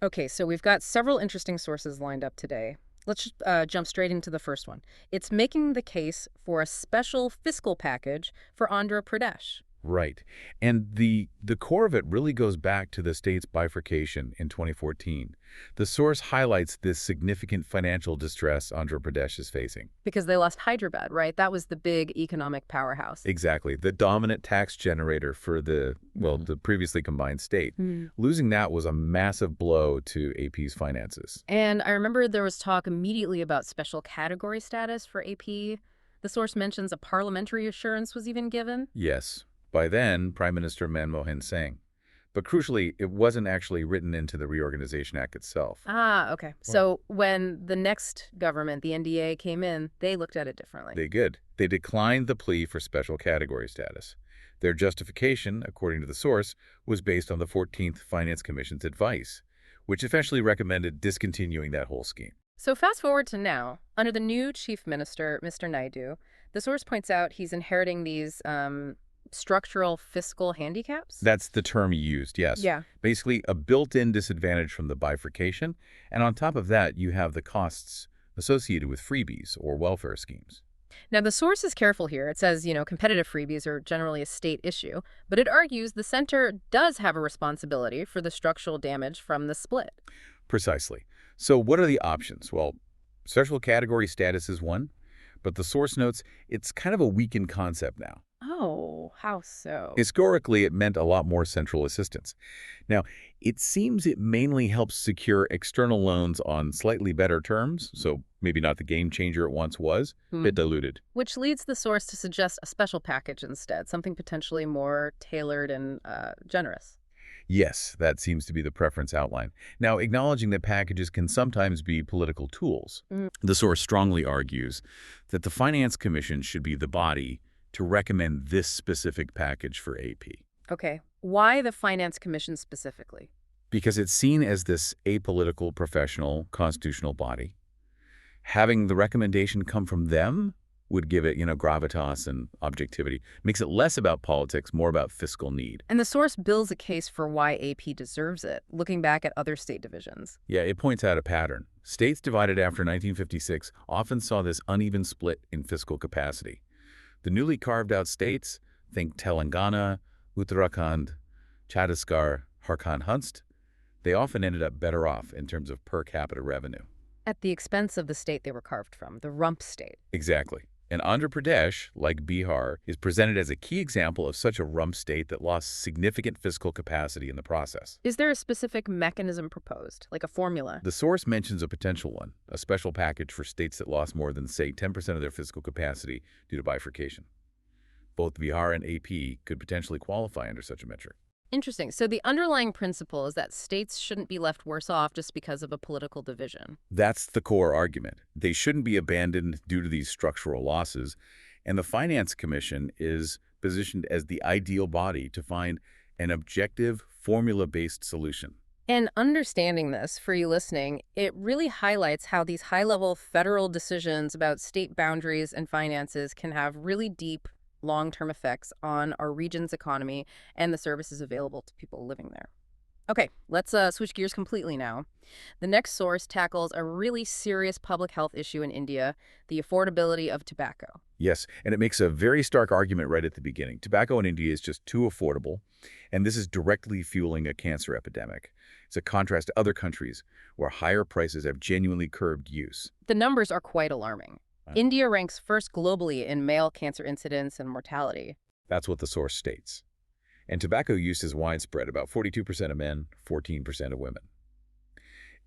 Okay, so we've got several interesting sources lined up today. Let's jump straight into the first one. It's making the case for a special fiscal package for Andhra Pradesh. Right. And the core of it really goes back to the state's bifurcation in 2014. The source highlights this significant financial distress Andhra Pradesh is facing. Because they lost Hyderabad, right? That was the big economic powerhouse. Exactly. The dominant tax generator for the previously combined state. Losing that was a massive blow to AP's finances. And I remember there was talk immediately about special category status for AP. The source mentions a parliamentary assurance was even given. Yes. By then, Prime Minister Manmohan Singh. But crucially, it wasn't actually written into the Reorganization Act itself. Ah, okay. So when the next government, the NDA, came in, they looked at it differently. They did. They declined the plea for special category status. Their justification, according to the source, was based on the 14th Finance Commission's advice, which eventually recommended discontinuing that whole scheme. So fast forward to now, under the new chief minister, Mr. Naidu, the source points out he's inheriting these structural fiscal handicaps? That's the term used, yes. Yeah. Basically, a built-in disadvantage from the bifurcation, and on top of that, you have the costs associated with freebies or welfare schemes. Now, the source is careful here. It says, competitive freebies are generally a state issue, but it argues the center does have a responsibility for the structural damage from the split. Precisely. So what are the options? Well, special category status is one, but the source notes it's kind of a weakened concept now. Oh, how so? Historically, it meant a lot more central assistance. Now, it seems it mainly helps secure external loans on slightly better terms, so maybe not the game changer it once was, bit diluted. Which leads the source to suggest a special package instead, something potentially more tailored and generous. Yes, that seems to be the preference outline. Now, acknowledging that packages can sometimes be political tools, the source strongly argues that the Finance Commission should be the body to recommend this specific package for AP. Okay. Why the Finance Commission specifically? Because it's seen as this apolitical, professional, constitutional body. Having the recommendation come from them would give it, gravitas and objectivity. Makes it less about politics, more about fiscal need. And the source builds a case for why AP deserves it, looking back at other state divisions. Yeah, it points out a pattern. States divided after 1956 often saw this uneven split in fiscal capacity. The newly carved-out states, think Telangana, Uttarakhand, Chhattisgarh, Jharkhand, Hunst, they often ended up better off in terms of per capita revenue. At the expense of the state they were carved from, the rump state. Exactly. And Andhra Pradesh, like Bihar, is presented as a key example of such a rump state that lost significant fiscal capacity in the process. Is there a specific mechanism proposed, like a formula? The source mentions a potential one, a special package for states that lost more than, say, 10% of their fiscal capacity due to bifurcation. Both Bihar and AP could potentially qualify under such a metric. Interesting. So the underlying principle is that states shouldn't be left worse off just because of a political division. That's the core argument. They shouldn't be abandoned due to these structural losses, and the Finance Commission is positioned as the ideal body to find an objective, formula-based solution. And understanding this, for you listening, it really highlights how these high-level federal decisions about state boundaries and finances can have really deep, long-term effects on our region's economy and the services available to people living there. Okay, let's switch gears completely now. The next source tackles a really serious public health issue in India, the affordability of tobacco. Yes, and it makes a very stark argument right at the beginning. Tobacco in India is just too affordable, and this is directly fueling a cancer epidemic. It's a contrast to other countries where higher prices have genuinely curbed use. The numbers are quite alarming. India ranks first globally in male cancer incidence and mortality. That's what the source states. And tobacco use is widespread, about 42% of men, 14% of women.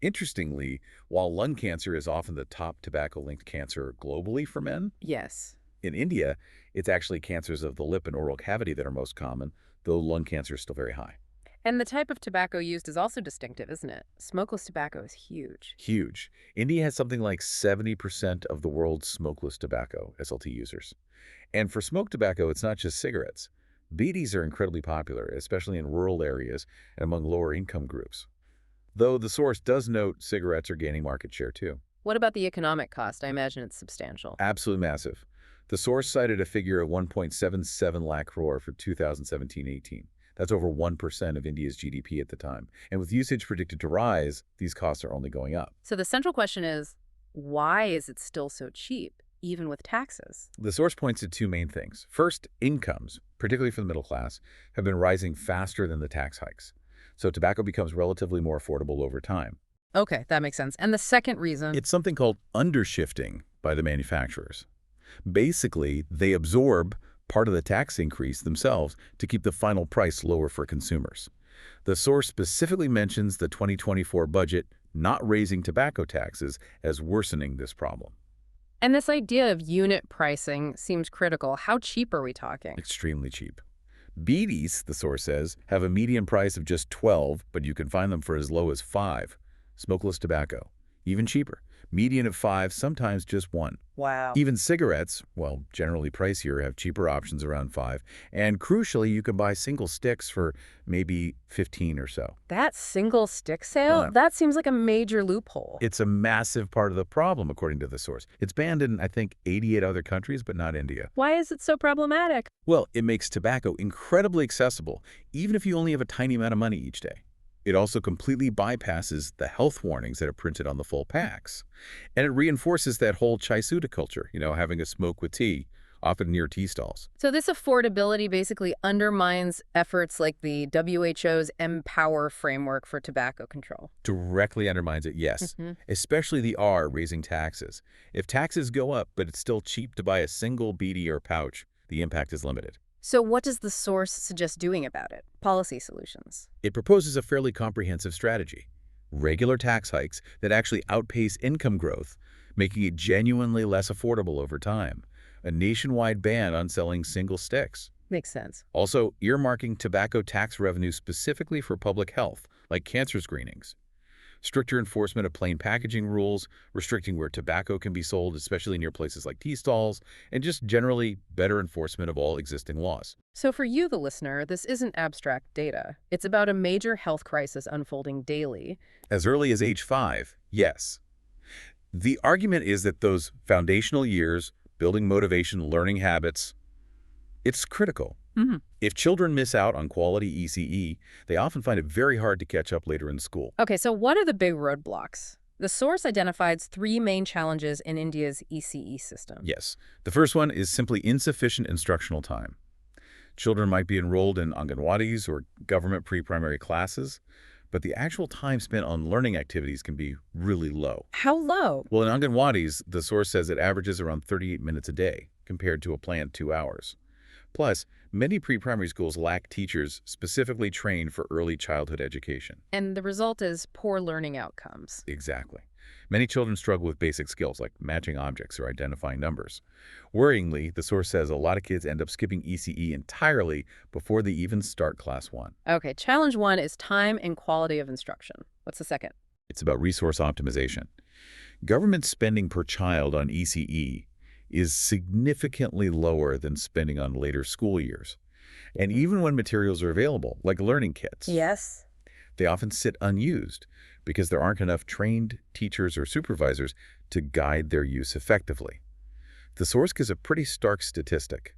Interestingly, while lung cancer is often the top tobacco-linked cancer globally for men, Yes. in India, it's actually cancers of the lip and oral cavity that are most common, though lung cancer is still very high. And the type of tobacco used is also distinctive, isn't it? Smokeless tobacco is huge. Huge. India has something like 70% of the world's smokeless tobacco, SLT users. And for smoked tobacco, it's not just cigarettes. Bidis are incredibly popular, especially in rural areas and among lower income groups. Though the source does note cigarettes are gaining market share too. What about the economic cost? I imagine it's substantial. Absolutely massive. The source cited a figure of 1.77 lakh crore for 2017-18. That's over 1% of India's GDP at the time. And with usage predicted to rise, these costs are only going up. So the central question is, why is it still so cheap, even with taxes? The source points to two main things. First, incomes, particularly for the middle class, have been rising faster than the tax hikes. So tobacco becomes relatively more affordable over time. Okay, that makes sense. And the second reason? It's something called undershifting by the manufacturers. Basically, they absorb part of the tax increase themselves to keep the final price lower for consumers. The source specifically mentions the 2024 budget not raising tobacco taxes as worsening this problem. And this idea of unit pricing seems critical. How cheap are we talking? Extremely cheap. Beedies, the source says, have a median price of just 12, but you can find them for as low as 5. Smokeless tobacco, even cheaper. Median of 5, sometimes just 1. Wow. Even cigarettes, well, generally pricier, have cheaper options around 5. And crucially, you can buy single sticks for maybe 15 or so. That single stick sale? That seems like a major loophole. It's a massive part of the problem, according to the source. It's banned in, I think, 88 other countries, but not India. Why is it so problematic? Well, it makes tobacco incredibly accessible, even if you only have a tiny amount of money each day. It also completely bypasses the health warnings that are printed on the full packs. And it reinforces that whole chai sutta culture, having a smoke with tea, often near tea stalls. So this affordability basically undermines efforts like the WHO's Empower framework for tobacco control. Directly undermines it, yes. Especially the R, raising taxes. If taxes go up, but it's still cheap to buy a single beady or pouch, the impact is limited. So what does the source suggest doing about it? Policy solutions. It proposes a fairly comprehensive strategy. Regular tax hikes that actually outpace income growth, making it genuinely less affordable over time. A nationwide ban on selling single sticks. Makes sense. Also, earmarking tobacco tax revenue specifically for public health, like cancer screenings. Stricter enforcement of plain packaging rules, restricting where tobacco can be sold, especially near places like tea stalls, and just generally better enforcement of all existing laws. So for you, the listener, this isn't abstract data. It's about a major health crisis unfolding daily. As early as age 5, yes. The argument is that those foundational years, building motivation, learning habits, it's critical. If children miss out on quality ECE, they often find it very hard to catch up later in school. Okay, so what are the big roadblocks? The source identifies 3 main challenges in India's ECE system. Yes. The first one is simply insufficient instructional time. Children might be enrolled in Anganwadis or government pre-primary classes, but the actual time spent on learning activities can be really low. How low? Well, in Anganwadis, the source says it averages around 38 minutes a day, compared to a planned 2 hours. Plus, many pre-primary schools lack teachers specifically trained for early childhood education. And the result is poor learning outcomes. Exactly. Many children struggle with basic skills like matching objects or identifying numbers. Worryingly, the source says a lot of kids end up skipping ECE entirely before they even start Class 1. Okay, challenge 1 is time and quality of instruction. What's the second? It's about resource optimization. Government spending per child on ECE is significantly lower than spending on later school years. And even when materials are available, like learning kits, Yes. they often sit unused because there aren't enough trained teachers or supervisors to guide their use effectively. The source gives a pretty stark statistic.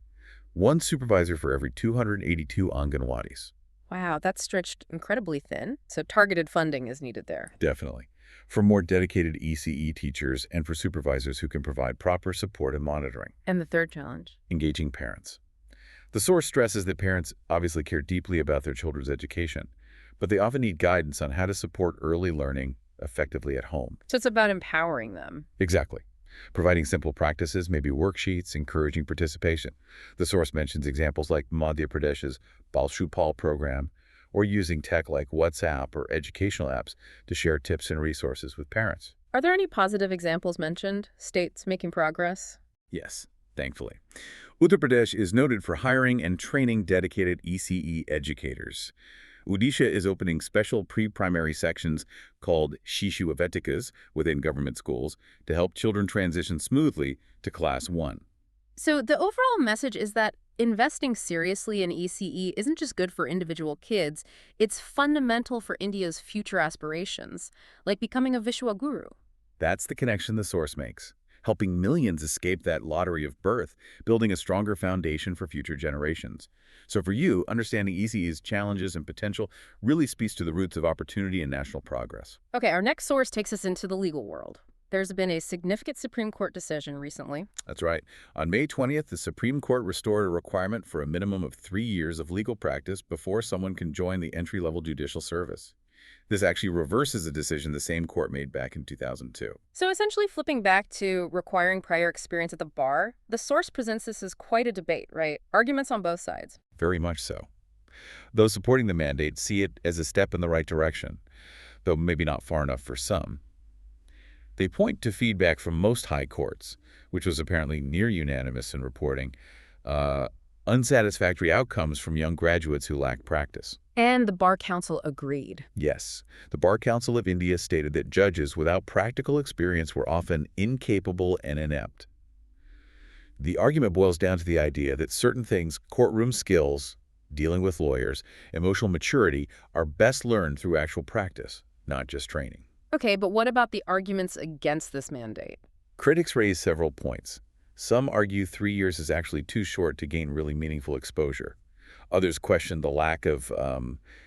1 supervisor for every 282 Anganwadis. Wow, that's stretched incredibly thin. So targeted funding is needed there. Definitely. For more dedicated ECE teachers and for supervisors who can provide proper support and monitoring. And the third challenge? Engaging parents. The source stresses that parents obviously care deeply about their children's education, but they often need guidance on how to support early learning effectively at home. So it's about empowering them. Exactly. Providing simple practices, maybe worksheets, encouraging participation. The source mentions examples like Madhya Pradesh's Bal Shupal program, or using tech like WhatsApp or educational apps to share tips and resources with parents. Are there any positive examples mentioned? States making progress? Yes, thankfully. Uttar Pradesh is noted for hiring and training dedicated ECE educators. Odisha is opening special pre-primary sections called Shishu Avetikas within government schools to help children transition smoothly to Class 1. So the overall message is that investing seriously in ECE isn't just good for individual kids, it's fundamental for India's future aspirations, like becoming a Vishwa Guru. That's the connection the source makes. helping millions escape that lottery of birth, building a stronger foundation for future generations. So for you, understanding ECE's challenges and potential really speaks to the roots of opportunity and national progress. Okay, our next source takes us into the legal world. There's been a significant Supreme Court decision recently. That's right. On May 20th, the Supreme Court restored a requirement for a minimum of 3 years of legal practice before someone can join the entry-level judicial service. This actually reverses a decision the same court made back in 2002. So essentially flipping back to requiring prior experience at the bar, the source presents this as quite a debate, right? Arguments on both sides. Very much so. Those supporting the mandate see it as a step in the right direction, though maybe not far enough for some. They point to feedback from most high courts, which was apparently near unanimous in reporting, unsatisfactory outcomes from young graduates who lack practice. And the Bar Council agreed. Yes, the Bar Council of India stated that judges without practical experience were often incapable and inept. The argument boils down to the idea that certain things, courtroom skills, dealing with lawyers, emotional maturity, are best learned through actual practice, not just training. Okay, but what about the arguments against this mandate? Critics raise several points. Some argue 3 years is actually too short to gain really meaningful exposure. Others question the lack of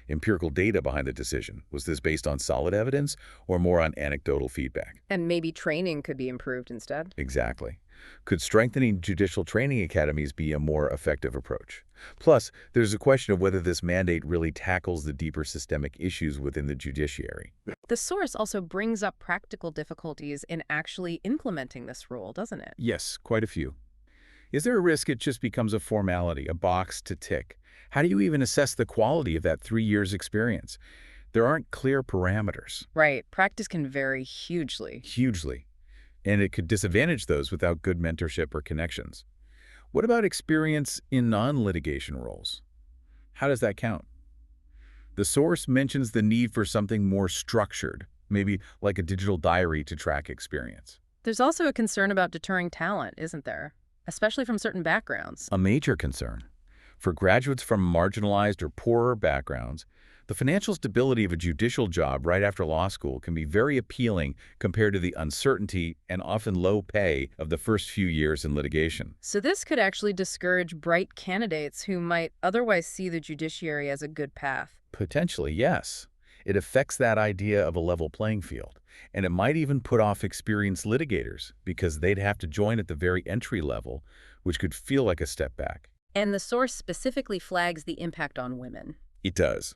empirical data behind the decision. Was this based on solid evidence or more on anecdotal feedback? And maybe training could be improved instead. Exactly. Could strengthening judicial training academies be a more effective approach? Plus, there's a question of whether this mandate really tackles the deeper systemic issues within the judiciary. The source also brings up practical difficulties in actually implementing this rule, doesn't it? Yes, quite a few. Is there a risk it just becomes a formality, a box to tick? How do you even assess the quality of that 3 years experience? There aren't clear parameters. Right. Practice can vary hugely. Hugely. And it could disadvantage those without good mentorship or connections. What about experience in non-litigation roles? How does that count? The source mentions the need for something more structured, maybe like a digital diary to track experience. There's also a concern about deterring talent, isn't there? Especially from certain backgrounds. A major concern. For graduates from marginalized or poorer backgrounds, the financial stability of a judicial job right after law school can be very appealing compared to the uncertainty and often low pay of the first few years in litigation. So this could actually discourage bright candidates who might otherwise see the judiciary as a good path. Potentially, yes. It affects that idea of a level playing field. And it might even put off experienced litigators because they'd have to join at the very entry level, which could feel like a step back. And the source specifically flags the impact on women. It does.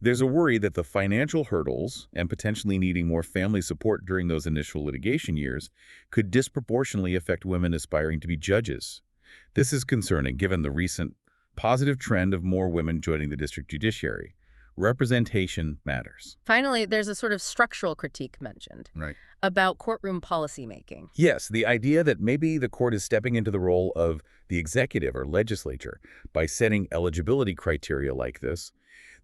There's a worry that the financial hurdles and potentially needing more family support during those initial litigation years could disproportionately affect women aspiring to be judges. This is concerning given the recent positive trend of more women joining the district judiciary. Representation matters. Finally, there's a sort of structural critique mentioned. Right. About courtroom policymaking. Yes, the idea that maybe the court is stepping into the role of the executive or legislature by setting eligibility criteria like this.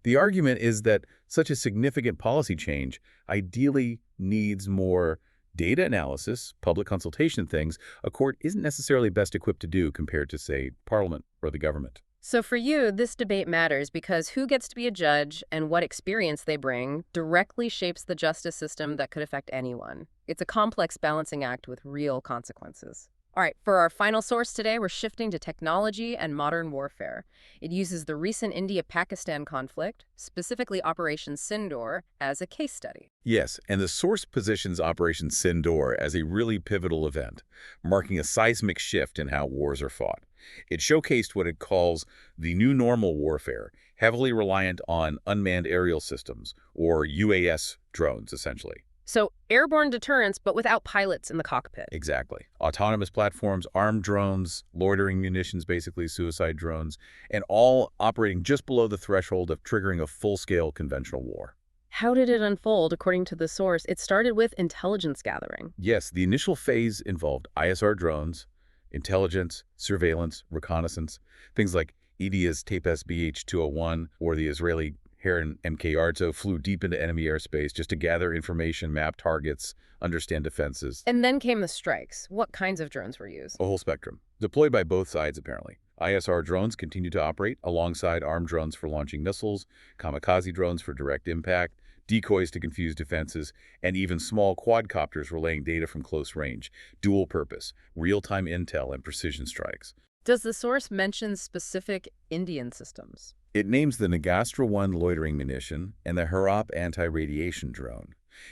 The argument is that such a significant policy change ideally needs more data analysis, public consultation things a court isn't necessarily best equipped to do compared to, say, Parliament or the government. So for you, this debate matters because who gets to be a judge and what experience they bring directly shapes the justice system that could affect anyone. It's a complex balancing act with real consequences. All right, for our final source today, we're shifting to technology and modern warfare. It uses the recent India-Pakistan conflict, specifically Operation Sindoor, as a case study. Yes, and the source positions Operation Sindoor as a really pivotal event, marking a seismic shift in how wars are fought. It showcased what it calls the new normal warfare, heavily reliant on unmanned aerial systems, or UAS drones, essentially. So airborne deterrence, but without pilots in the cockpit. Exactly. Autonomous platforms, armed drones, loitering munitions, basically suicide drones, and all operating just below the threshold of triggering a full-scale conventional war. How did it unfold? According to the source, it started with intelligence gathering. Yes, the initial phase involved ISR drones, intelligence, surveillance, reconnaissance, things like India's TAPES BH-201 or the Israeli Heron MK Arto flew deep into enemy airspace just to gather information, map targets, understand defenses. And then came the strikes. What kinds of drones were used? A whole spectrum. Deployed by both sides, apparently. ISR drones continue to operate alongside armed drones for launching missiles, kamikaze drones for direct impact, decoys to confuse defenses, and even small quadcopters relaying data from close range, dual purpose, real-time intel, and precision strikes. Does the source mention specific Indian systems? It names the Nagastra-1 loitering munition and the Harap anti-radiation drone.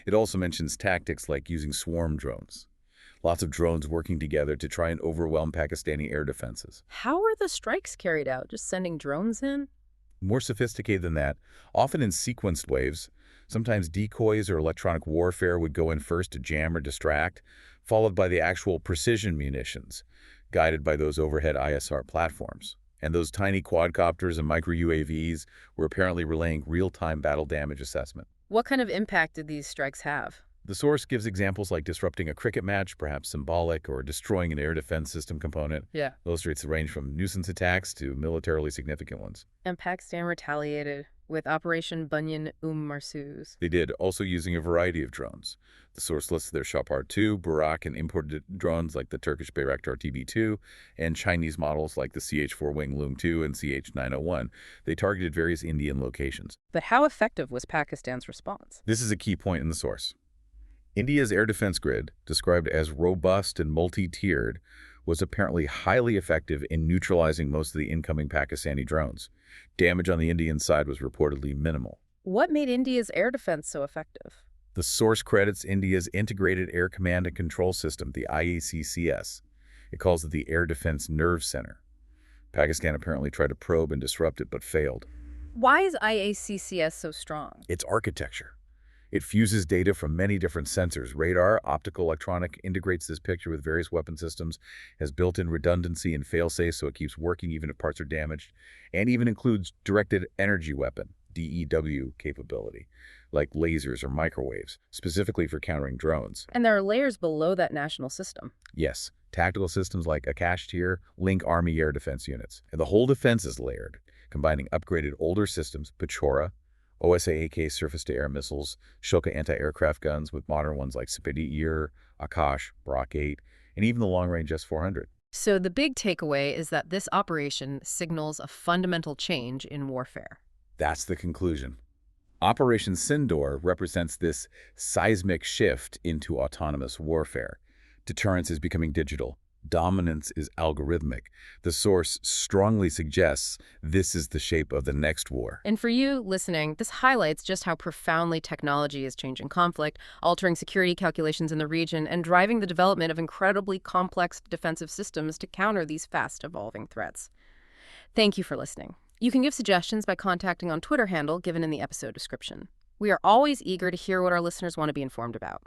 It also mentions tactics like using swarm drones. Lots of drones working together to try and overwhelm Pakistani air defenses. How are the strikes carried out? Just sending drones in? More sophisticated than that, often in sequenced waves. Sometimes decoys or electronic warfare would go in first to jam or distract, followed by the actual precision munitions, guided by those overhead ISR platforms. And those tiny quadcopters and micro-UAVs were apparently relaying real-time battle damage assessment. What kind of impact did these strikes have? The source gives examples like disrupting a cricket match, perhaps symbolic, or destroying an air defense system component. Yeah. Illustrates the range from nuisance attacks to militarily significant ones. And Pakistan retaliated with Operation Bunyan Marsoos. They did, also using a variety of drones. The source lists their Shapar 2, Burak, and imported drones like the Turkish Bayraktar TB2, and Chinese models like the CH-4 Wing Loom 2 and CH-901. They targeted various Indian locations. But how effective was Pakistan's response? This is a key point in the source. India's air defense grid, described as robust and multi-tiered, was apparently highly effective in neutralizing most of the incoming Pakistani drones. Damage on the Indian side was reportedly minimal. What made India's air defense so effective? The source credits India's Integrated Air Command and Control System, the IACCS. It calls it the Air Defense Nerve Center. Pakistan apparently tried to probe and disrupt it, but failed. Why is IACCS so strong? Its architecture. It fuses data from many different sensors. Radar, optical, electronic, integrates this picture with various weapon systems, has built-in redundancy and fail-safe so it keeps working even if parts are damaged, and even includes directed energy weapon, DEW capability, like lasers or microwaves, specifically for countering drones. And there are layers below that national system. Yes, tactical systems like Akash Tier link Army air defense units. And the whole defense is layered, combining upgraded older systems, Pechora, OSA-AK surface-to-air missiles, Shoka anti-aircraft guns with modern ones like Spitfire, Akash, Brak 8, and even the long-range S-400. So the big takeaway is that this operation signals a fundamental change in warfare. That's the conclusion. Operation Sindoor represents this seismic shift into autonomous warfare. Deterrence is becoming digital. Dominance is algorithmic. The source strongly suggests this is the shape of the next war. And for you listening, this highlights just how profoundly technology is changing conflict, altering security calculations in the region, and driving the development of incredibly complex defensive systems to counter these fast-evolving threats. Thank you for listening. You can give suggestions by contacting on Twitter handle given in the episode description. We are always eager to hear what our listeners want to be informed about.